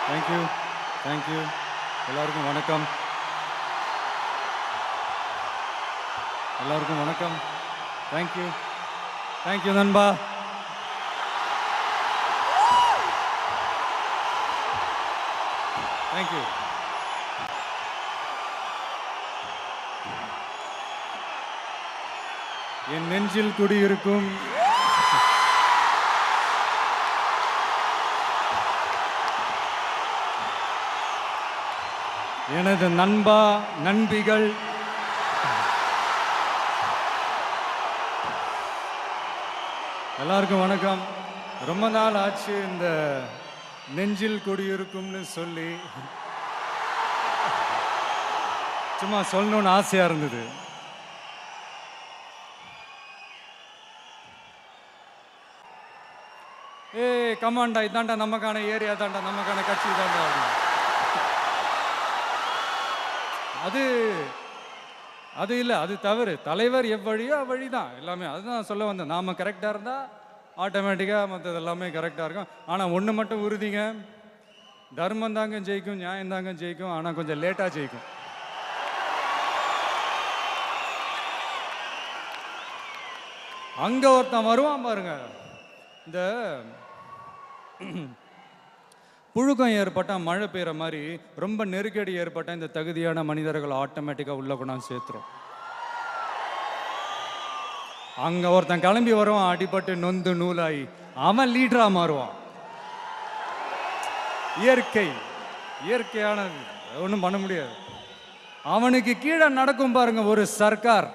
Thank you thank you. எல்லாருக்கும் வணக்கம். எல்லாருக்கும் வணக்கம். தேங்க்யூ தேங்க்யூ நண்பா. தேங்க்யூ. என் நெஞ்சில் குடியிருக்கும் எனது நண்பா நண்பிகள், எல்லாருக்கும் வணக்கம். ரொம்ப நாள் ஆச்சு இந்த நெஞ்சில் குடியிருக்கும்னு சொல்லி, சும்மா சொல்லணும்னு ஆசையா இருந்தது. கமாண்டா, இதாண்டா நமக்கான ஏரியா, தாண்டா நமக்கான கட்சி தாண்டா. அது அது இல்லை, அது தவறு. தலைவர் எவ்வழியோ அவ்வழி தான் எல்லாமே. அதுதான் சொல்ல வந்தேன். நாம் கரெக்டாக இருந்தால் ஆட்டோமேட்டிக்காக மற்றது எல்லாமே கரெக்டாக இருக்கும். ஆனால் ஒன்று மட்டும் உறுதிங்க, தர்மம் தாங்க ஜெயிக்கும், நியாயம் தாங்க ஜெயிக்கும். ஆனால் கொஞ்சம் லேட்டாக ஜெயிக்கும். அங்கே ஒருத்தன் வருவான் பாருங்க, இந்த புழுக்கம் ஏற்பட்டால் மழை பெய்கிற மாதிரி ரொம்ப நெருக்கடி ஏற்பட்டால் இந்த தகுதியான மனிதர்கள் ஆட்டோமேட்டிக்காக உள்ள கொண்டாந்து சேர்த்துரும். அங்கே ஒருத்தன் கிளம்பி வருவான், அடிபட்டு நொந்து நூலாகி, அவன் லீடராக மாறுவான். இயற்கை, இயற்கையானது, ஒன்றும் பண்ண முடியாது. அவனுக்கு கீழே நடக்கும் பாருங்க ஒரு சர்க்கார்.